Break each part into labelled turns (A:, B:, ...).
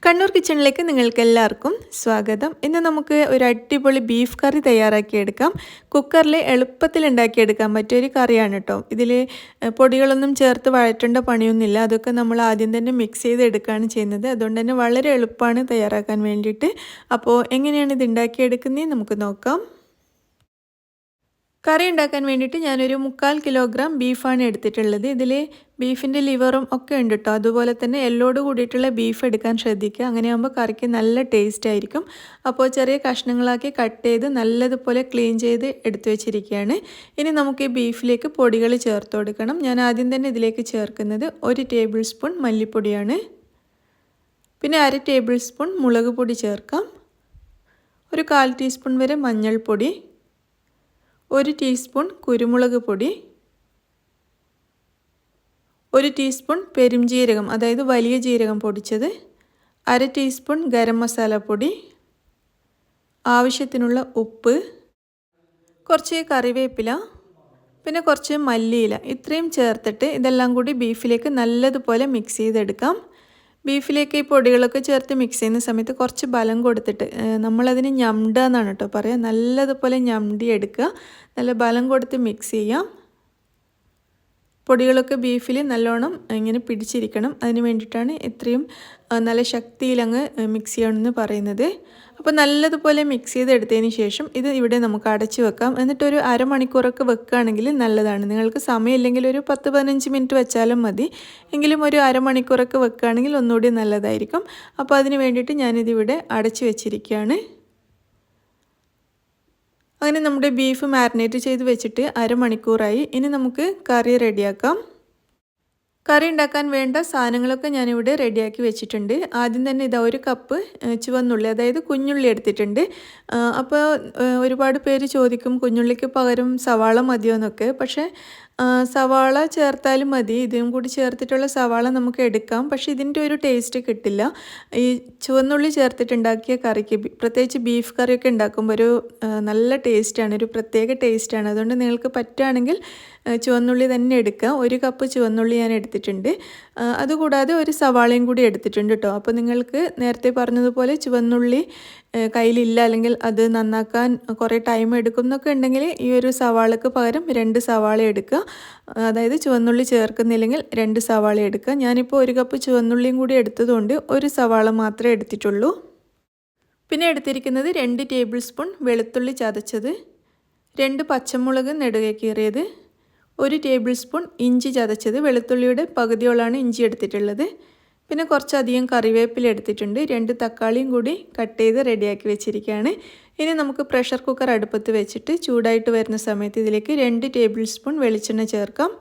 A: കണ്ണൂർ കിച്ചണിലേക്ക് നിങ്ങൾക്ക് എല്ലാവർക്കും സ്വാഗതം. ഇന്ന് നമുക്ക് ഒരു അടിപൊളി ബീഫ് കറി തയ്യാറാക്കിയെടുക്കാം. കുക്കറിൽ എളുപ്പത്തിൽ ഉണ്ടാക്കിയെടുക്കാൻ പറ്റിയൊരു കറിയാണ് കേട്ടോ. ഇതിൽ പൊടികളൊന്നും ചേർത്ത് വഴറ്റേണ്ട പണിയൊന്നുമില്ല. അതൊക്കെ നമ്മൾ ആദ്യം തന്നെ മിക്സ് ചെയ്തെടുക്കുകയാണ് ചെയ്യുന്നത്. അതുകൊണ്ട് തന്നെ വളരെ എളുപ്പമാണ് തയ്യാറാക്കാൻ വേണ്ടിയിട്ട്. അപ്പോൾ എങ്ങനെയാണ് ഇത് ഉണ്ടാക്കിയെടുക്കുന്നത് നമുക്ക് നോക്കാം. കറി ഉണ്ടാക്കാൻ വേണ്ടിയിട്ട് ഞാനൊരു 3/4 കിലോഗ്രാം ബീഫാണ് എടുത്തിട്ടുള്ളത്. ഇതിൽ ബീഫിൻ്റെ ലിവറും ഒക്കെ ഉണ്ട് കേട്ടോ. അതുപോലെ തന്നെ എല്ലോട് കൂടിയിട്ടുള്ള ബീഫ് എടുക്കാൻ ശ്രദ്ധിക്കുക. അങ്ങനെയാകുമ്പോൾ കറിക്ക് നല്ല ടേസ്റ്റ് ആയിരിക്കും. അപ്പോൾ ചെറിയ കഷ്ണങ്ങളാക്കി കട്ട് ചെയ്ത് നല്ലതുപോലെ ക്ലീൻ ചെയ്ത് എടുത്തു വെച്ചിരിക്കുകയാണ്. ഇനി നമുക്ക് ഈ ബീഫിലേക്ക് പൊടികൾ ചേർത്ത് കൊടുക്കണം. ഞാൻ ആദ്യം തന്നെ ഇതിലേക്ക് ചേർക്കുന്നത് 1 ടേബിൾ സ്പൂൺ മല്ലിപ്പൊടിയാണ്. പിന്നെ 1/2 ടേബിൾ സ്പൂൺ മുളക് പൊടി ചേർക്കാം. ഒരു 1/4 ടീസ്പൂൺ വരെ മഞ്ഞൾപ്പൊടി, 1 ടീസ്പൂൺ കുരുമുളക് പൊടി, 1 ടീസ്പൂൺ പെരുംജീരകം അതായത് വലിയ ജീരകം പൊടിച്ചത്, 1/2 ടീസ്പൂൺ ഗരം മസാല പൊടി, ആവശ്യത്തിനുള്ള ഉപ്പ്, കുറച്ച് കറിവേപ്പില, പിന്നെ കുറച്ച് മല്ലിയില, ഇത്രയും ചേർത്തിട്ട് ഇതെല്ലാം കൂടി ബീഫിലേക്ക് നല്ലതുപോലെ മിക്സ് ചെയ്തെടുക്കാം. ബീഫിലേക്ക് ഈ പൊടികളൊക്കെ ചേർത്ത് മിക്സ് ചെയ്യുന്ന സമയത്ത് കുറച്ച് ബലം കൊടുത്തിട്ട് നമ്മളതിന് ഞമ്ടുക എന്നാണ് കേട്ടോ പറയുക. നല്ലതുപോലെ ഞമ്ടി എടുക്കുക, നല്ല ബലം കൊടുത്ത് മിക്സ് ചെയ്യാം. പൊടികളൊക്കെ ബീഫിൽ നല്ലോണം ഇങ്ങനെ പിടിച്ചിരിക്കണം. അതിന് വേണ്ടിയിട്ടാണ് ഇത്രയും നല്ല ശക്തിയിലങ്ങ് മിക്സ് ചെയ്യണമെന്ന് പറയുന്നത്. അപ്പോൾ നല്ലതുപോലെ മിക്സ് ചെയ്തെടുത്തതിന് ശേഷം ഇത് ഇവിടെ നമുക്ക് അടച്ച് വെക്കാം. എന്നിട്ടൊരു അരമണിക്കൂറൊക്കെ വെക്കുകയാണെങ്കിൽ നല്ലതാണ്. നിങ്ങൾക്ക് സമയമില്ലെങ്കിൽ ഒരു 10-15 മിനിറ്റ് വെച്ചാലും മതി. എങ്കിലും ഒരു അരമണിക്കൂറൊക്കെ വെക്കുകയാണെങ്കിൽ ഒന്നുകൂടി നല്ലതായിരിക്കും. അപ്പോൾ അതിന് വേണ്ടിയിട്ട് ഞാനിതിവിടെ അടച്ച് വെച്ചിരിക്കുകയാണ്. അങ്ങനെ നമ്മുടെ ബീഫ് മാരിനേറ്റ് ചെയ്ത് വെച്ചിട്ട് അരമണിക്കൂറായി. ഇനി നമുക്ക് കറി റെഡിയാക്കാം. കറി ഉണ്ടാക്കാൻ വേണ്ട സാധനങ്ങളൊക്കെ ഞാനിവിടെ റെഡിയാക്കി വെച്ചിട്ടുണ്ട്. ആദ്യം തന്നെ ഇതാ 1 കപ്പ് ചുവന്നുള്ളി അതായത് കുഞ്ഞുള്ളി എടുത്തിട്ടുണ്ട്. അപ്പോൾ ഒരുപാട് പേര് ചോദിക്കും കുഞ്ഞുള്ളിക്ക് പകരം സവാള മതിയോ എന്നൊക്കെ. പക്ഷേ സവാള ചേർത്താലും മതി. ഇതിനും കൂടി ചേർത്തിട്ടുള്ള സവാള നമുക്ക് എടുക്കാം. പക്ഷേ ഇതിൻ്റെ ഒരു ടേസ്റ്റ് കിട്ടില്ല. ഈ ചുവന്നുള്ളി ചേർത്തിട്ടുണ്ടാക്കിയ കറിക്ക് പ്രത്യേകിച്ച് ബീഫ് കറിയൊക്കെ ഉണ്ടാക്കുമ്പോൾ ഒരു നല്ല ടേസ്റ്റാണ്, ഒരു പ്രത്യേക ടേസ്റ്റാണ്. അതുകൊണ്ട് നിങ്ങൾക്ക് പറ്റുകയാണെങ്കിൽ ചുവന്നുള്ളി തന്നെ എടുക്കുക. 1 കപ്പ് ചുവന്നുള്ളി ഞാൻ എടുത്തിട്ടുണ്ട്. അതുകൂടാതെ ഒരു സവാളയും കൂടി എടുത്തിട്ടുണ്ട് കേട്ടോ. അപ്പോൾ നിങ്ങൾക്ക് നേരത്തെ പറഞ്ഞതുപോലെ ചുവന്നുള്ളി കയ്യിലില്ല അല്ലെങ്കിൽ അത് നന്നാക്കാൻ കുറേ ടൈം എടുക്കും എന്നൊക്കെ ഉണ്ടെങ്കിൽ ഈ ഒരു സവാളക്ക് പകരം 2 സവാള എടുക്കുക. അതായത് ചുവന്നുള്ളി ചേർക്കുന്നില്ലെങ്കിൽ 2 സവാള എടുക്കുക. ഞാനിപ്പോൾ 1 കപ്പ് ചുവന്നുള്ളിയും കൂടി എടുത്തതുകൊണ്ട് 1 സവാള മാത്രമേ എടുത്തിട്ടുള്ളൂ. പിന്നെ എടുത്തിരിക്കുന്നത് 2 ടേബിൾ സ്പൂൺ വെളുത്തുള്ളി ചതച്ചത്, 2 പച്ചമുളക് നെടുകെ കീറിയത്, 1 ടേബിൾ സ്പൂൺ ഇഞ്ചി ചതച്ചത്, വെളുത്തുള്ളിയുടെ പകുതിയോളാണ് ഇഞ്ചി എടുത്തിട്ടുള്ളത്. പിന്നെ കുറച്ചധികം കറിവേപ്പില എടുത്തിട്ടുണ്ട്. 2 തക്കാളിയും കൂടി കട്ട് ചെയ്ത് റെഡിയാക്കി വെച്ചിരിക്കുകയാണ്. ഇനി നമുക്ക് പ്രഷർ കുക്കർ അടുപ്പത്ത് വെച്ചിട്ട് ചൂടായിട്ട് വരുന്ന സമയത്ത് ഇതിലേക്ക് 2 ടേബിൾ സ്പൂൺ വെളിച്ചെണ്ണ ചേർക്കാം.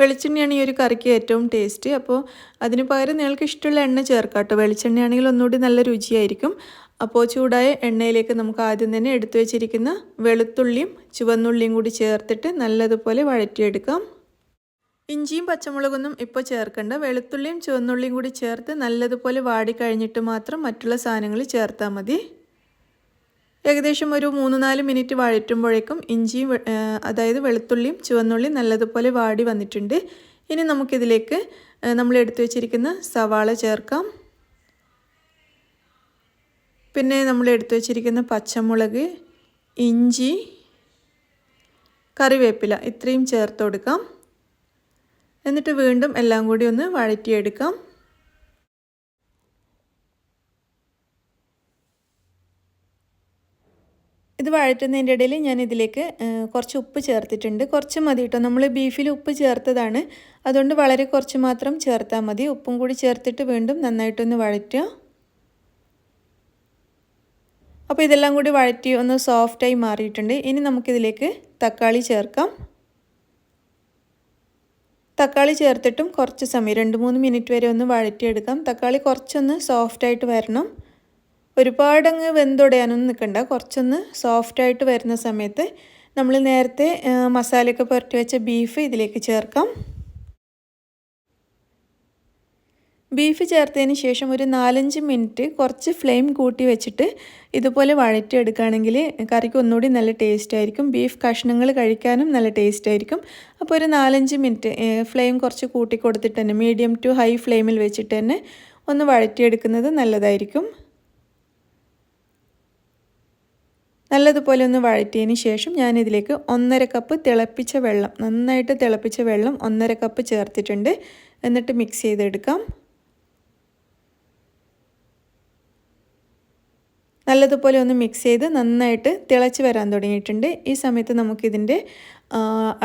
A: വെളിച്ചെണ്ണയാണ് ഈ ഒരു കറിക്ക് ഏറ്റവും ടേസ്റ്റ്. അപ്പോൾ അതിന് പകരം നിങ്ങൾക്ക് ഇഷ്ടമുള്ള എണ്ണ ചേർക്കാം കേട്ടോ. വെളിച്ചെണ്ണയാണെങ്കിൽ ഒന്നുകൂടി നല്ല രുചിയായിരിക്കും. അപ്പോൾ ചൂടായ എണ്ണയിലേക്ക് നമുക്ക് ആദ്യം തന്നെ എടുത്തു വെച്ചിരിക്കുന്ന വെളുത്തുള്ളിയും ചുവന്നുള്ളിയും കൂടി ചേർത്തിട്ട് നല്ലതുപോലെ വഴറ്റിയെടുക്കാം. ഇഞ്ചിയും പച്ചമുളകൊന്നും ഇപ്പോൾ ചേർക്കണ്ട. വെളുത്തുള്ളിയും ചുവന്നുള്ളിയും കൂടി ചേർത്ത് നല്ലതുപോലെ വാടി കഴിഞ്ഞിട്ട് മാത്രം മറ്റുള്ള സാധനങ്ങൾ ചേർത്താൽ മതി. ഏകദേശം ഒരു 3-4 മിനിറ്റ് വഴറ്റുമ്പോഴേക്കും ഇഞ്ചിയും അതായത് വെളുത്തുള്ളിയും ചുവന്നുള്ളിയും നല്ലതുപോലെ വാടി വന്നിട്ടുണ്ട്. ഇനി നമുക്കിതിലേക്ക് നമ്മൾ എടുത്തു വെച്ചിരിക്കുന്ന സവാള ചേർക്കാം. പിന്നെ നമ്മൾ എടുത്തു വെച്ചിരിക്കുന്ന പച്ചമുളക്, ഇഞ്ചി, കറിവേപ്പില ഇത്രയും ചേർത്ത് കൊടുക്കാം. എന്നിട്ട് വീണ്ടും എല്ലാം കൂടി ഒന്ന് വഴറ്റിയെടുക്കാം. ഇത് വഴറ്റുന്നതിൻ്റെ ഇടയിൽ ഞാൻ ഇതിലേക്ക് കുറച്ച് ഉപ്പ് ചേർത്തിട്ടുണ്ട്. കുറച്ച് മതി കേട്ടോ. നമ്മൾ ബീഫിൽ ഉപ്പ് ചേർത്തതാണ്, അതുകൊണ്ട് വളരെ കുറച്ച് മാത്രം ചേർത്താൽ മതി. ഉപ്പും കൂടി ചേർത്തിട്ട് വീണ്ടും നന്നായിട്ടൊന്ന് വഴറ്റുക. അപ്പോൾ ഇതെല്ലാം കൂടി വഴറ്റി ഒന്ന് സോഫ്റ്റായി മാറിയിട്ടുണ്ട്. ഇനി നമുക്കിതിലേക്ക് തക്കാളി ചേർക്കാം. തക്കാളി ചേർത്തിട്ടും കുറച്ച് സമയം 2-3 മിനിറ്റ് വരെ ഒന്ന് വഴറ്റിയെടുക്കാം. തക്കാളി കുറച്ചൊന്ന് സോഫ്റ്റായിട്ട് വരണം. ഒരുപാടങ്ങ് വെന്തുടയാനൊന്നും നിൽക്കണ്ട. കുറച്ചൊന്ന് സോഫ്റ്റായിട്ട് വരുന്ന സമയത്ത് നമ്മൾ നേരത്തെ മസാലയൊക്കെ പുരട്ടി വെച്ച ബീഫ് ഇതിലേക്ക് ചേർക്കാം. ബീഫ് ചേർത്തതിന് ശേഷം ഒരു 4-5 മിനിറ്റ് കുറച്ച് ഫ്ലെയിം കൂട്ടി വെച്ചിട്ട് ഇതുപോലെ വഴറ്റിയെടുക്കുകയാണെങ്കിൽ കറിക്ക് ഒന്നുകൂടി നല്ല ടേസ്റ്റ് ആയിരിക്കും. ബീഫ് കഷ്ണങ്ങൾ കഴിക്കാനും നല്ല ടേസ്റ്റ് ആയിരിക്കും. അപ്പോൾ ഒരു 4-5 മിനിറ്റ് ഫ്ലെയിം കുറച്ച് കൂട്ടി കൊടുത്തിട്ട് തന്നെ മീഡിയം ടു ഹൈ ഫ്ലെയിമിൽ വെച്ചിട്ട് തന്നെ ഒന്ന് വഴറ്റിയെടുക്കുന്നത് നല്ലതായിരിക്കും. നല്ലതുപോലെ ഒന്ന് വഴറ്റിയതിന് ശേഷം ഞാനിതിലേക്ക് 1.5 കപ്പ് തിളപ്പിച്ച വെള്ളം, നന്നായിട്ട് തിളപ്പിച്ച വെള്ളം 1.5 കപ്പ് ചേർത്തിട്ടുണ്ട്. എന്നിട്ട് മിക്സ് ചെയ്തെടുക്കാം. നല്ലതുപോലെ ഒന്ന് മിക്സ് ചെയ്ത് നന്നായിട്ട് തിളച്ച് വരാൻ തുടങ്ങിയിട്ടുണ്ട്. ഈ സമയത്ത് നമുക്കിതിൻ്റെ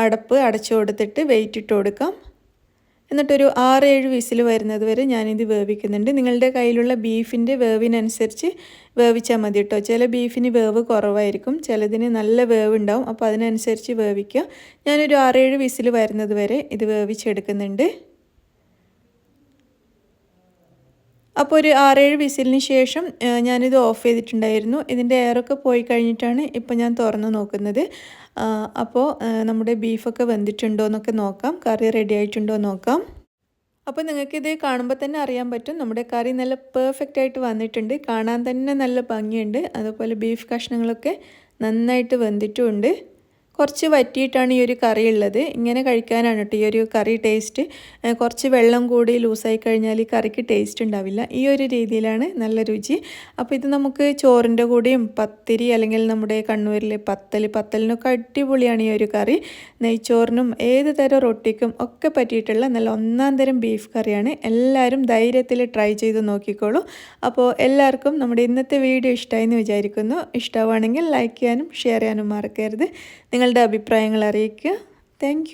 A: അടപ്പ് അടച്ചു കൊടുത്തിട്ട് വെയിറ്റ് ഇട്ട് കൊടുക്കാം. എന്നിട്ടൊരു 6-7 വിസിൽ വരുന്നത് വരെ ഞാനിത് വേവിക്കുന്നുണ്ട്. നിങ്ങളുടെ കയ്യിലുള്ള ബീഫിൻ്റെ വേവിനനുസരിച്ച് വേവിച്ചാൽ മതി കേട്ടോ. ചില ബീഫിന് വേവ് കുറവായിരിക്കും, ചിലതിന് നല്ല വേവ് ഉണ്ടാവും. അപ്പോൾ അതിനനുസരിച്ച് വേവിക്കുക. ഞാനൊരു 6-7 വിസിൽ വരുന്നത് വരെ ഇത് വേവിച്ചെടുക്കുന്നുണ്ട്. അപ്പോൾ ഒരു 6-7 വിസിലിന് ശേഷം ഞാനിത് ഓഫ് ചെയ്തിട്ടുണ്ടായിരുന്നു. ഇതിൻ്റെ എയറൊക്കെ പോയി കഴിഞ്ഞിട്ടാണ് ഇപ്പോൾ ഞാൻ തുറന്ന് നോക്കുന്നത്. അപ്പോൾ നമ്മുടെ ബീഫൊക്കെ വെന്തിട്ടുണ്ടോ എന്നൊക്കെ നോക്കാം, കറി റെഡി ആയിട്ടുണ്ടോ നോക്കാം. അപ്പോൾ നിങ്ങൾക്കിത് കാണുമ്പോൾ തന്നെ അറിയാൻ പറ്റും നമ്മുടെ കറി നല്ല പെർഫെക്റ്റ് ആയിട്ട് വന്നിട്ടുണ്ട്. കാണാൻ തന്നെ നല്ല ഭംഗിയുണ്ട്. അതുപോലെ ബീഫ് കഷ്ണങ്ങളൊക്കെ നന്നായിട്ട് വെന്തിട്ടുമുണ്ട്. കുറച്ച് വറ്റിയിട്ടാണ് ഈ ഒരു കറി ഉള്ളത്. ഇങ്ങനെ കഴിക്കാനാണ് കേട്ടോ ഈ ഒരു കറി ടേസ്റ്റ്. കുറച്ച് വെള്ളം കൂടി ലൂസായി കഴിഞ്ഞാൽ ഈ കറിക്ക് ടേസ്റ്റ് ഉണ്ടാവില്ല. ഈ ഒരു രീതിയിലാണ് നല്ല രുചി. അപ്പോൾ ഇത് നമുക്ക് ചോറിൻ്റെ കൂടെയും പത്തിരി അല്ലെങ്കിൽ നമ്മുടെ കണ്ണൂരിലെ പത്തലിനൊക്കെ അടിപൊളിയാണ് ഈ ഒരു കറി. നെയ്ച്ചോറിനും ഏത് തരം റൊട്ടിക്കും ഒക്കെ പറ്റിയിട്ടുള്ള നല്ല ഒന്നാം തരം ബീഫ് കറിയാണ്. എല്ലാവരും ധൈര്യത്തിൽ ട്രൈ ചെയ്ത് നോക്കിക്കോളൂ. അപ്പോൾ എല്ലാവർക്കും നമ്മുടെ ഇന്നത്തെ വീഡിയോ ഇഷ്ടമായി എന്ന് വിചാരിക്കുന്നു. ഇഷ്ടമാണെങ്കിൽ ലൈക്ക് ചെയ്യാനും ഷെയർ ചെയ്യാനും മറക്കരുത്. നിങ്ങളുടെ അഭിപ്രായങ്ങൾ അറിയിക്കുക. താങ്ക്